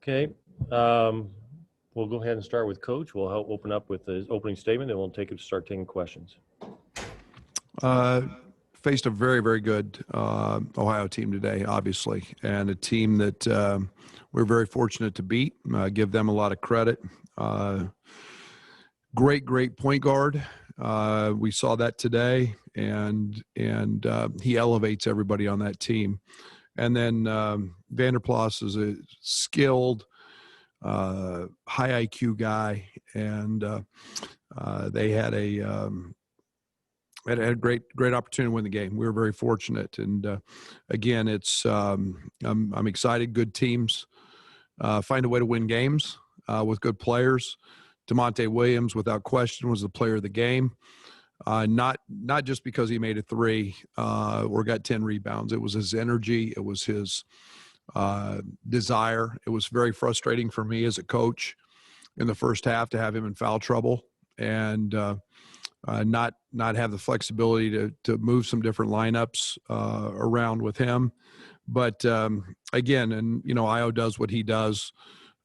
Okay. We'll go ahead and start with Coach. We'll help open up with his opening statement, then we'll start taking questions. Faced a very, very good Ohio team today, obviously, and a team that we're very fortunate to beat. Give them a lot of credit. Great point guard. We saw that today, and he elevates everybody on that team. And then Vanderplas is a skilled, high IQ guy, and they had a great opportunity to win the game. We were very fortunate, and again, it's I'm excited. Good teams find a way to win games with good players. DeMonte Williams, without question, was the player of the game. Not just because he made a three or got 10 rebounds. It was his energy. It was his desire. It was very frustrating for me as a coach in the first half to have him in foul trouble and not have the flexibility to move some different lineups around with him. But again, and Io does what he does,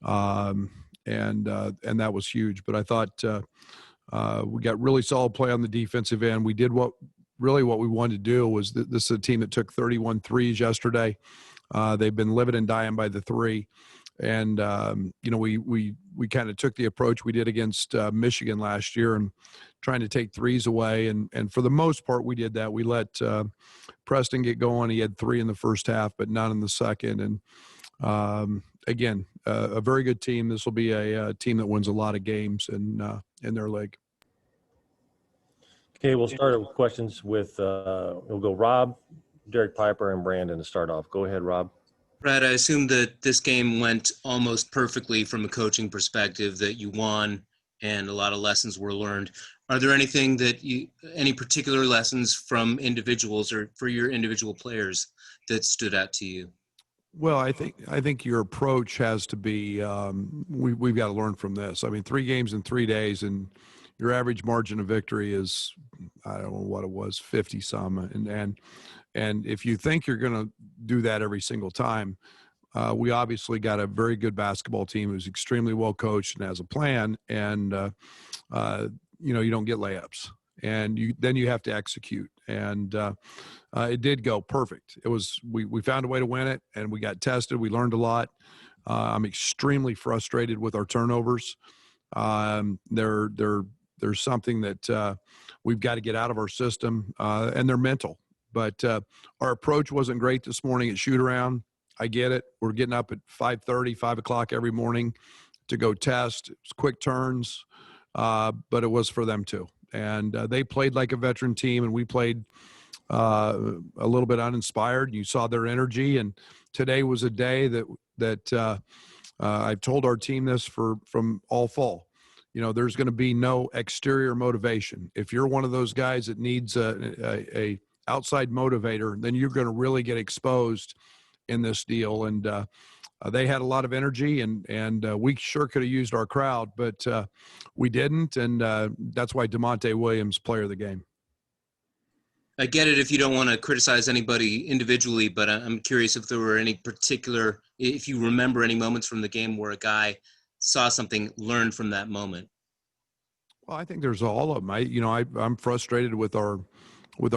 and that was huge. But I thought we got really solid play on the defensive end. We did what we wanted to do. Was this is a team that took 31 threes yesterday. They've been living and dying by the three. And, we kind of took the approach we did against Michigan last year and trying to take threes away. And for the most part, we did that. We let Preston get going. He had 3 in the first half, but none in the second. And again, a very good team. This will be a team that wins a lot of games in their league. Okay, we'll start with questions with, we'll go Rob, Derek Piper, and Brandon to start off. Go ahead, Rob. Brad, I assume that this game went almost perfectly from a coaching perspective, that you won and a lot of lessons were learned. Are there any particular lessons from individuals or for your individual players that stood out to you? Well, I think your approach has to be, we've got to learn from this. I mean, 3 games in 3 days, and your average margin of victory is, I don't know what it was, 50 some. And if you think you're going to do that every single time, we obviously got a very good basketball team who's extremely well coached and has a plan. And, you don't get layups. And then you have to execute. And it did go perfect. It was we found a way to win it, and we got tested. We learned a lot. I'm extremely frustrated with our turnovers. There's something that we've got to get out of our system, and they're mental. But our approach wasn't great this morning at shoot-around. I get it. We're getting up at 5:30, 5 o'clock every morning to go test. It was quick turns, but it was for them too. And they played like a veteran team, and we played a little bit uninspired. You saw their energy, and today was a day that I've told our team this from all fall. There's going to be no exterior motivation. If you're one of those guys that needs a outside motivator, then you're going to really get exposed in this deal. And they had a lot of energy, and we sure could have used our crowd, but we didn't. And that's why DeMonte Williams, player of the game. I get it if you don't want to criticize anybody individually, but I'm curious if there were if you remember any moments from the game where a guy saw something, learned from that moment. Well, I think there's all of them. I'm frustrated with our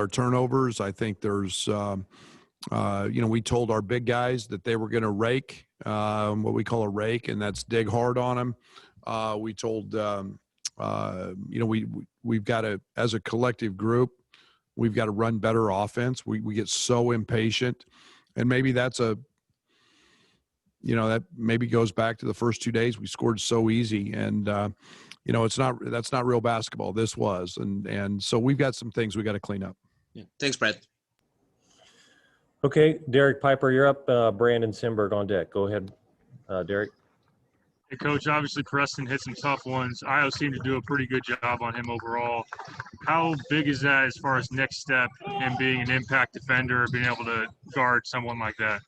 turnovers. I think there's, we told our big guys that they were going to rake, what we call a rake, and that's dig hard on them. We told, we've got to, as a collective group, we've got to run better offense. We get so impatient, and maybe that's that maybe goes back to the first 2 days. We scored so easy, and that's not real basketball. This was, and so we've got some things we got to clean up. Yeah. Thanks, Brad. Okay, Derek Piper, you're up. Brandon Simberg on deck. Go ahead, Derek. Hey, Coach, obviously Preston hit some tough ones. Io seemed to do a pretty good job on him overall. How big is that as far as next step in being an impact defender, being able to guard someone like that?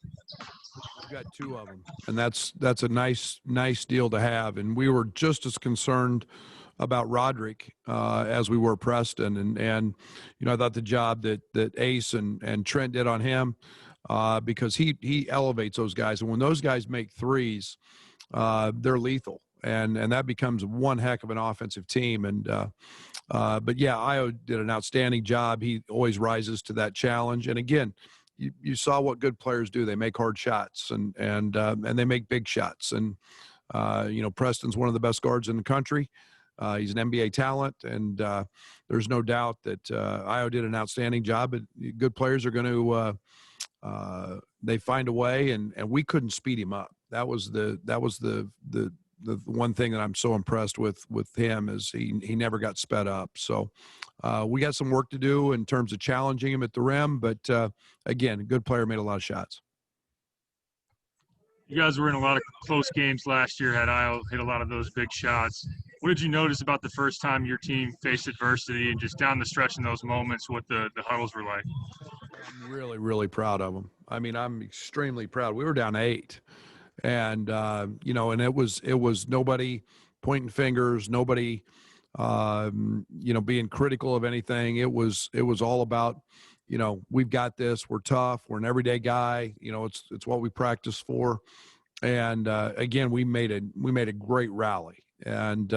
We've got 2 of them, and that's a nice deal to have. And we were just as concerned about Roderick as we were Preston. And I thought the job that Ace and Trent did on him, because he elevates those guys. And when those guys make threes, they're lethal. And that becomes one heck of an offensive team. And but yeah, Io did an outstanding job. He always rises to that challenge. And again, you saw what good players do. They make hard shots and they make big shots. And Preston's one of the best guards in the country. He's an NBA talent, and there's no doubt that Io did an outstanding job. But good players are going to they find a way, and we couldn't speed him up. That was the one thing that I'm so impressed with him is he never got sped up. So we got some work to do in terms of challenging him at the rim. But again, a good player, made a lot of shots. You guys were in a lot of close games last year, had Io hit a lot of those big shots. What did you notice about the first time your team faced adversity and just down the stretch in those moments, what the huddles were like? I'm really, really proud of them. I mean, I'm extremely proud. We were down 8. And, and it was nobody pointing fingers, nobody, being critical of anything. It was all about, we've got this, we're tough, we're an everyday guy, it's what we practice for. And, again, we made a great rally. And,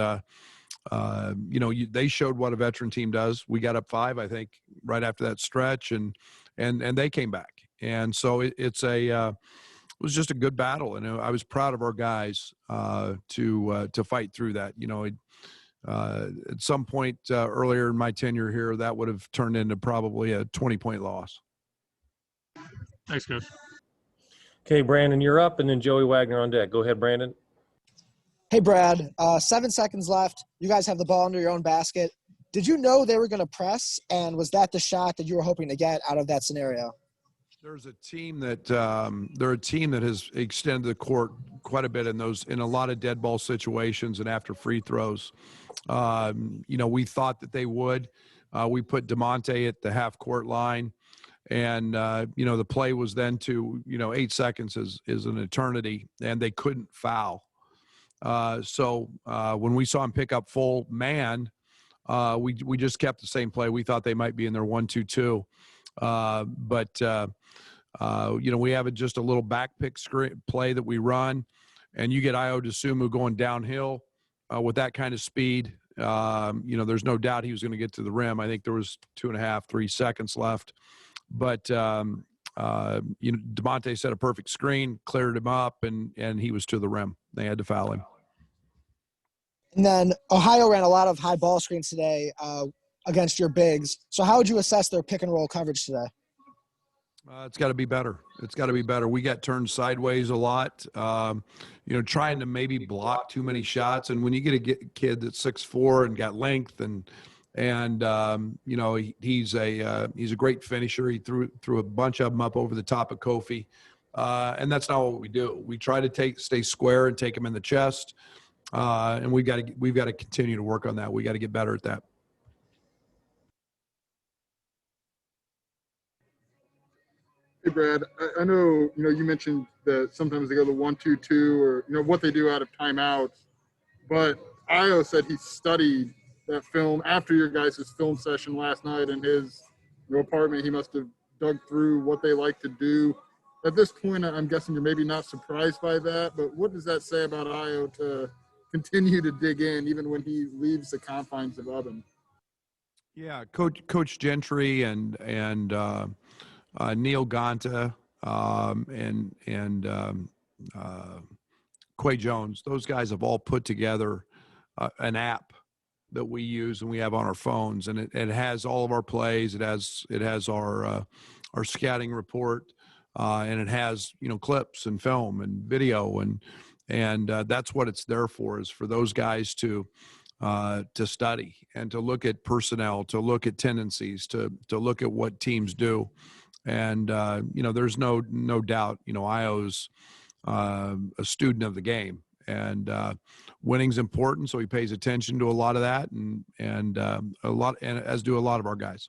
they showed what a veteran team does. We got up 5, I think, right after that stretch, and they came back. And so it was just a good battle, and I was proud of our guys to fight through that. At some point earlier in my tenure here, that would have turned into probably a 20-point loss. Thanks, Coach. Okay, Brandon, you're up, and then Joey Wagner on deck. Go ahead, Brandon. Hey, Brad, 7 seconds left. You guys have the ball under your own basket. Did you know they were going to press, and was that the shot that you were hoping to get out of that scenario? There's a team that they're a team that has extended the court quite a bit in a lot of dead ball situations and after free throws. We thought that they would. We put DeMonte at the half court line, and the play was then to 8 seconds is an eternity, and they couldn't foul. So when we saw him pick up full man, we just kept the same play. We thought they might be in their 1-2-2. But we have just a little back pick screen play that we run, and you get Io DeSumo going downhill with that kind of speed. There's no doubt he was going to get to the rim. I think there was 2.5, 3 seconds left, but DeMonte set a perfect screen, cleared him up, and he was to the rim. They had to foul him. And then Ohio ran a lot of high ball screens today against your bigs. So how would you assess their pick and roll coverage today? It's got to be better. It's got to be better. We got turned sideways a lot, trying to maybe block too many shots. And when you get a kid that's 6'4" and got length and he's a great finisher. He threw a bunch of them up over the top of Kofi. And that's not what we do. We try to stay square and take him in the chest. And we've got to continue to work on that. We got to get better at that. Hey, Brad, I know, you mentioned that sometimes they go the 1-2-2 or, what they do out of timeouts, but Io said he studied that film after your guys' film session last night in his apartment. He must have dug through what they like to do. At this point, I'm guessing you're maybe not surprised by that, but what does that say about Io to continue to dig in even when he leaves the confines of Ubben? Yeah, Coach Gentry and Neil Gonta and Quay Jones, those guys have all put together an app that we use and we have on our phones, and it has all of our plays. It has our scouting report, and it has clips and film and video, and that's what it's there for, is for those guys to study and to look at personnel, to look at tendencies, to look at what teams do. And, there's no doubt, Io's a student of the game, and winning's important. So he pays attention to a lot of that and as do a lot of our guys.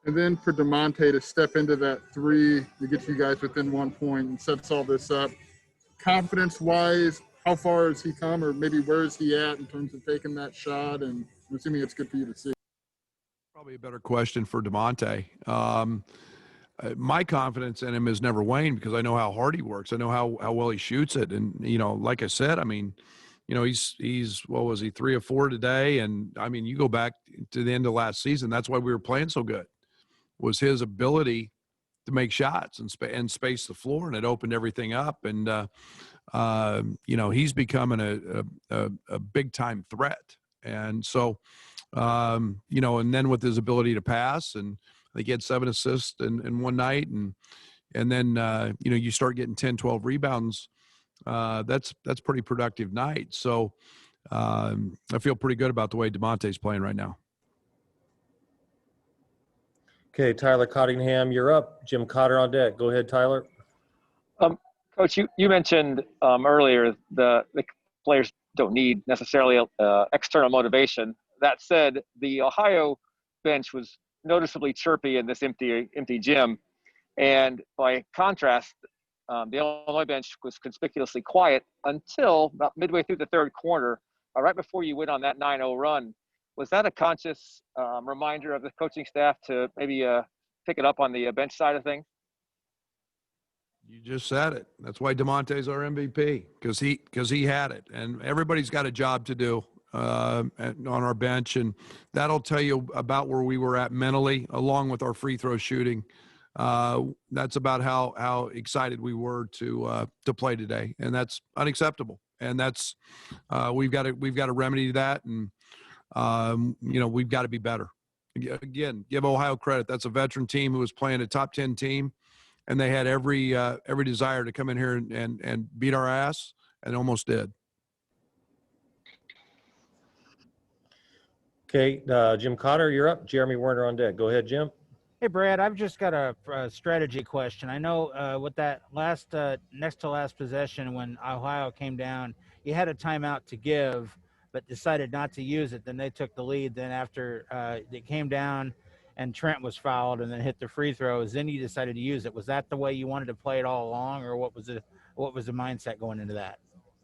And then for DeMonte to step into that 3 to get you guys within 1 point and sets all this up, confidence-wise, how far has he come, or maybe where is he at in terms of taking that shot? And I'm assuming it's good for you to see. Probably a better question for DeMonte. my confidence in him has never waned because I know how hard he works. I know how well he shoots it. And, like I said, I mean, he's what was he, 3 of 4 today? And I mean, you go back to the end of last season, that's why we were playing so good, was his ability to make shots and space the floor, and it opened everything up. And, he's becoming a big time threat. And so, and then with his ability to pass, and I think he had 7 assists in one night. And then, you start getting 10, 12 rebounds. That's pretty productive night. So I feel pretty good about the way DeMonte's playing right now. Okay, Tyler Cottingham, you're up. Jim Cotter on deck. Go ahead, Tyler. Coach, you mentioned earlier the players don't need necessarily external motivation. That said, the Ohio bench was noticeably chirpy in this empty gym. And by contrast, the Illinois bench was conspicuously quiet until about midway through the third quarter, right before you went on that 9-0 run. Was that a conscious reminder of the coaching staff to maybe pick it up on the bench side of things? You just said it. That's why DeMonte's our MVP, because he had it, and everybody's got a job to do on our bench, and that'll tell you about where we were at mentally, along with our free throw shooting. That's about how excited we were to play today, and that's unacceptable. And that's we've got to remedy that, and we've got to be better. Again, give Ohio credit. That's a veteran team who was playing a top 10 team, and they had every desire to come in here and beat our ass, and almost did. Okay, Jim Cotter, you're up. Jeremy Werner on deck. Go ahead, Jim. Hey, Brad, I've just got a strategy question. I know with that next to last possession when Ohio came down, you had a timeout to give, but decided not to use it. Then they took the lead. Then after they came down and Trent was fouled and then hit the free throws, then you decided to use it. Was that the way you wanted to play it all along, or what was the mindset going into that?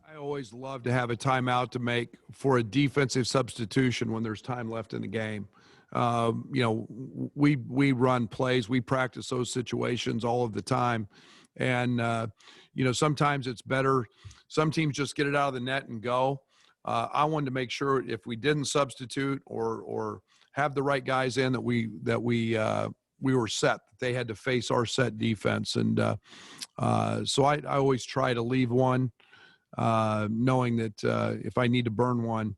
I always love to have a timeout to make for a defensive substitution when there's time left in the game. We run plays, we practice those situations all of the time. And, sometimes it's better. Some teams just get it out of the net and go. I wanted to make sure if we didn't substitute or have the right guys in that we were set, that they had to face our set defense. And so I always try to leave one, knowing that if I need to burn one,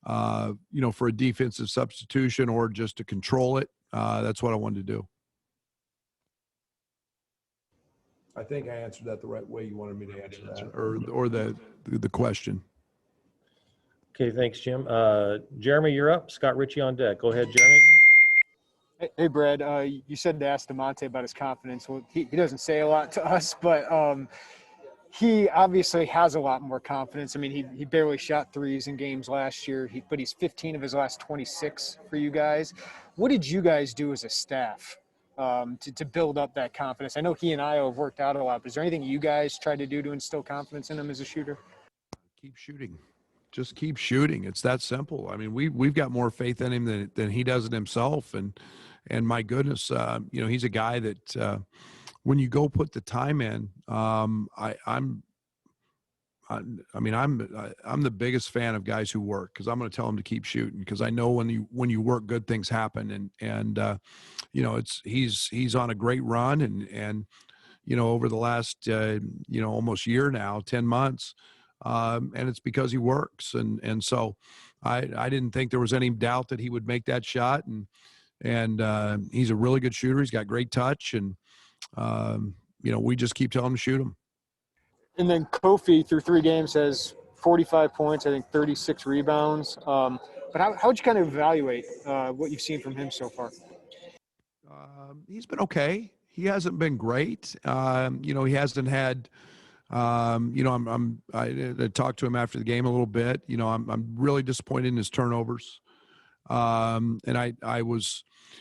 for a defensive substitution or just to control it. That's what I wanted to do. I think I answered that the right way you wanted me to answer that, or the question. Okay, thanks, Jim. Jeremy, you're up. Scott Ritchie on deck. Go ahead, Jeremy. Hey, Brad, you said to ask DeMonte about his confidence. Well, he doesn't say a lot to us, but he obviously has a lot more confidence. I mean, he barely shot threes in games last year, but he's 15 of his last 26 for you guys. What did you guys do as a staff to build up that confidence? I know he and I have worked out a lot, but is there anything you guys tried to do to instill confidence in him as a shooter? Keep shooting. Just keep shooting. It's that simple. I mean, we've got more faith in him than he does in himself. And my goodness, he's a guy that when you go put the time in, I'm the biggest fan of guys who work, because I'm going to tell them to keep shooting, because I know when you work, good things happen. And he's on a great run, and over the last almost year now, 10 months, and it's because he works. And so I didn't think there was any doubt that he would make that shot, and he's a really good shooter. He's got great touch, and we just keep telling him to shoot him. And then Kofi, through 3 games, has 45 points, I think 36 rebounds. But how would you kind of evaluate what you've seen from him so far? He's been okay. He hasn't been great. He hasn't had. I talked to him after the game a little bit. I'm really disappointed in his turnovers. And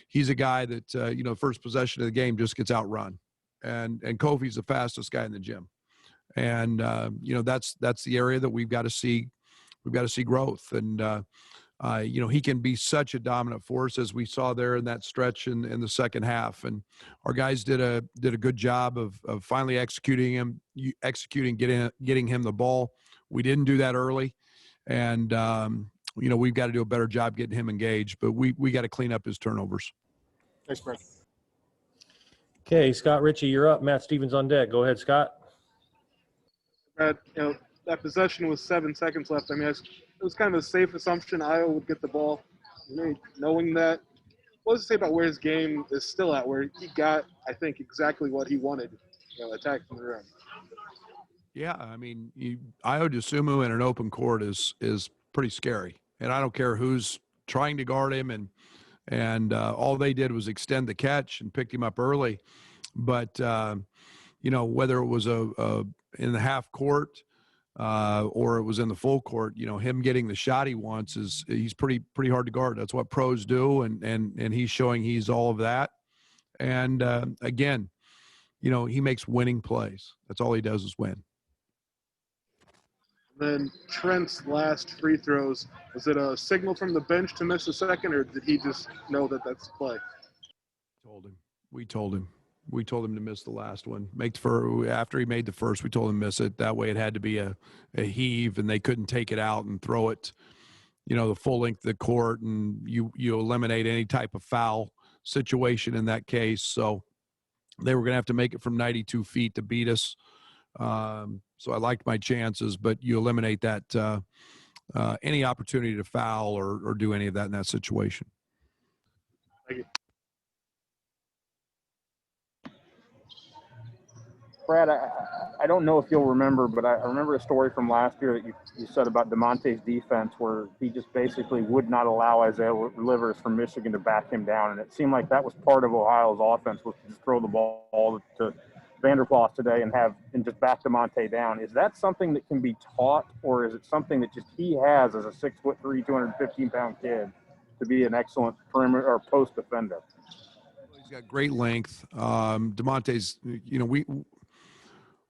he's a guy that first possession of the game just gets outrun, and Kofi's the fastest guy in the gym. And that's the area that we've got to see growth. And he can be such a dominant force as we saw there in that stretch in the second half. And our guys did a good job of finally executing, getting him the ball. We didn't do that early. And, we've got to do a better job getting him engaged, but we got to clean up his turnovers. Thanks, Brad. Okay, Scott Ritchie, you're up. Matt Stevens on deck. Go ahead, Scott. Brad, that possession was 7 seconds left. I mean, it was kind of a safe assumption Iowa would get the ball. Knowing that, what does it say about where his game is still at, where he got, I think, exactly what he wanted, attacking the rim? Yeah, I mean, Io DeSumo in an open court is pretty scary, and I don't care who's trying to guard him, and all they did was extend the catch and picked him up early. But whether it was in the half court or it was in the full court, him getting the shot he wants he's pretty hard to guard. That's what pros do, and he's showing he's all of that. And again, he makes winning plays. That's all he does is win. Then Trent's last free throws, was it a signal from the bench to miss a second, or did he just know that that's the play? We told him to miss the last one. After he made the first, we told him to miss it. That way it had to be a heave, and they couldn't take it out and throw it, the full length of the court, and you eliminate any type of foul situation in that case. So they were going to have to make it from 92 feet to beat us. So I liked my chances, but you eliminate that any opportunity to foul or do any of that in that situation. Thank you. Brad, I don't know if you'll remember, but I remember a story from last year that you said about DeMonte's defense, where he just basically would not allow Isaiah Livers from Michigan to back him down. And it seemed like that was part of Ohio's offense, was to just throw the ball to Vanderplas today and just back DeMonte down. Is that something that can be taught, or is it something that just he has as a 6'3", 215-pound kid to be an excellent perimeter or post defender? He's got great length. DeMonte's,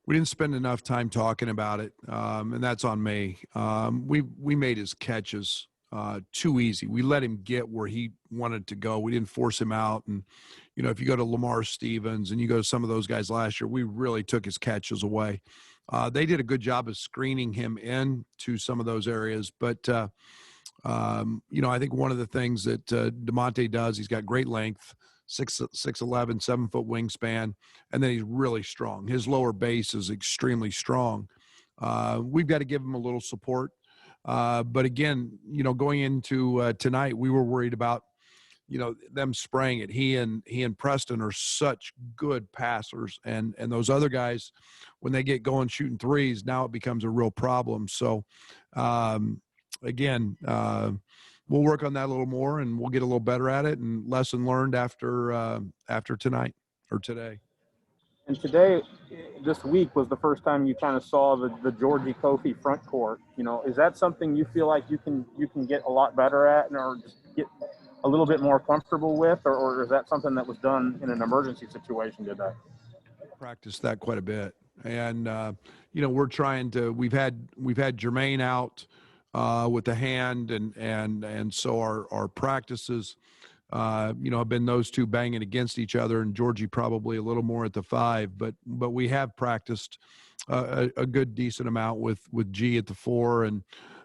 we didn't spend enough time talking about it, and that's on me. We made his catches too easy. We let him get where he wanted to go. We didn't force him out. And, if you go to Lamar Stevens and you go to some of those guys last year, we really took his catches away. They did a good job of screening him in to some of those areas. But, I think one of the things that DeMonte does, he's got great length, 6'11", 7-foot wingspan, and then he's really strong. His lower base is extremely strong. We've got to give him a little support. But again, going into tonight, we were worried about, them spraying it. He and Preston are such good passers, and those other guys, when they get going shooting threes, now it becomes a real problem. So, again, we'll work on that a little more, and we'll get a little better at it. And lesson learned after tonight or today. And today, this week, was the first time you kind of saw the Georgie Kofi front court. Is that something you feel like you can get a lot better at, or just get a little bit more comfortable with, or is that something that was done in an emergency situation today? Practiced that quite a bit, and we're trying to. We've had Jermaine out with the hand, and so our practices, have been those two banging against each other, and Georgie probably a little more at the 5, but we have practiced a good decent amount with G at the 4, and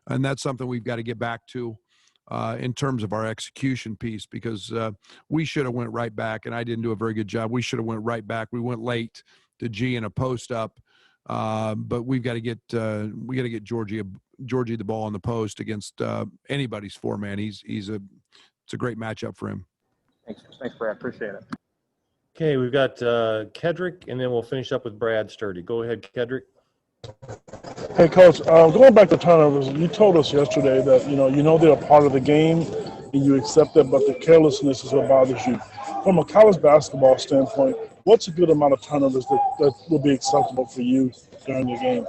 that's something we've got to get back to in terms of our execution piece, because we should have went right back, and I didn't do a very good job. We should have went right back. We went late to G in a post up, but we've got to get Georgie the ball on the post against anybody's 4-man. It's a great matchup for him. Thanks, Brad. Appreciate it. Okay, we've got Kedrick, and then we'll finish up with Brad Sturdy. Go ahead, Kedrick. Hey, Coach, going back to turnovers, you told us yesterday that, they're a part of the game and you accept that, but the carelessness is what bothers you. From a college basketball standpoint, what's a good amount of turnovers that will be acceptable for you during the game?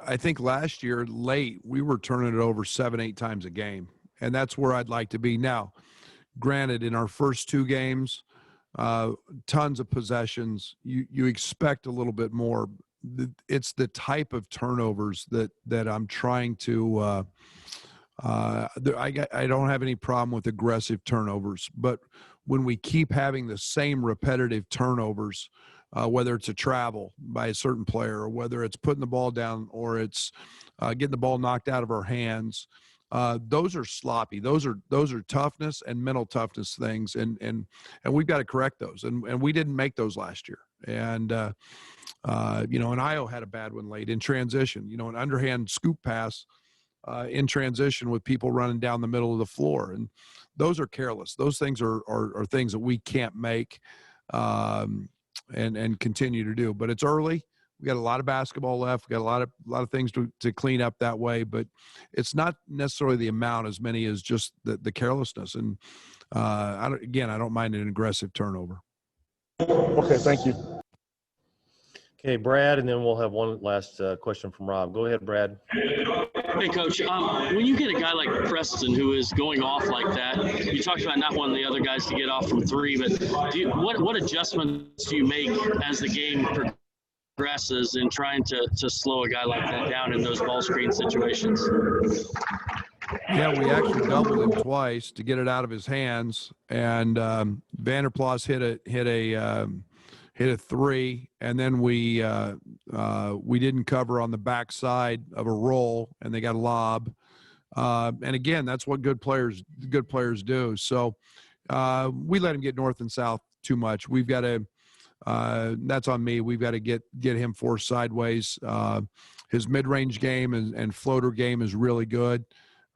I think last year, late, we were turning it over 7-8 times a game, and that's where I'd like to be now. Granted, in our first 2 games, tons of possessions. You expect a little bit more. it's the type of turnovers that I'm trying to. I don't have any problem with aggressive turnovers, but when we keep having the same repetitive turnovers, whether it's a travel by a certain player, or whether it's putting the ball down, or it's getting the ball knocked out of our hands, those are sloppy. Those are toughness and mental toughness things, and we've got to correct those. And we didn't make those last year. And and Io had a bad one late in transition. An underhand scoop pass in transition with people running down the middle of the floor, and those are careless. Those things are things that we can't make and continue to do. But it's early. We got a lot of basketball left. We got a lot of things to clean up that way. But it's not necessarily the amount as many as just the carelessness. And I don't mind an aggressive turnover. Okay, thank you. Okay, Brad, and then we'll have one last question from Rob. Go ahead, Brad. Hey, Coach. When you get a guy like Preston who is going off like that, you talked about not wanting the other guys to get off from three, but what adjustments do you make as the game progresses in trying to slow a guy like that down in those ball screen situations? Yeah, we actually doubled him twice to get it out of his hands, and Vanderplas hit a three, and then we didn't cover on the backside of a roll, and they got a lob. And again, that's what good players do. So we let him get north and south too much. We've got to. That's on me. We've got to get him forced sideways. His mid-range game and floater game is really good.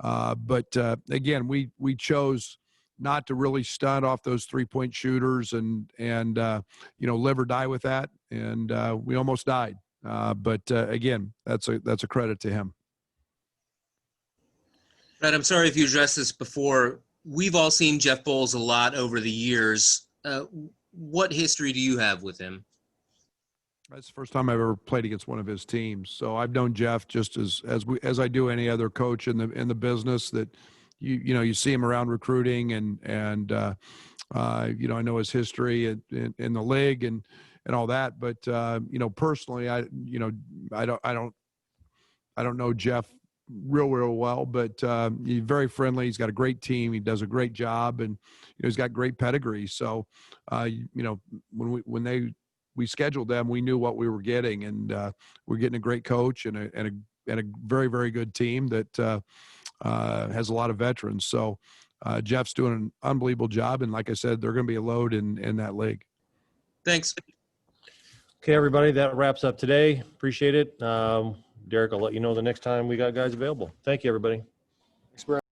But again, we chose not to really stunt off those 3-point shooters and live or die with that. And we almost died. But again, that's a credit to him. Brad, I'm sorry if you addressed this before. We've all seen Jeff Bowles a lot over the years. What history do you have with him? That's the first time I've ever played against one of his teams. So I've known Jeff just as I do any other coach in the business. That you see him around recruiting and I know his history in the league and all that. But personally, I don't know Jeff real well, but he's very friendly. He's got a great team. He does a great job, and he's got great pedigree. So when we scheduled them, we knew what we were getting, and we're getting a great coach and a very, very good team that has a lot of veterans. So Jeff's doing an unbelievable job, and like I said, they're going to be a load in that league. Thanks. Okay, everybody, that wraps up today. Appreciate it. Derek, I'll let you know the next time we got guys available. Thank you, everybody.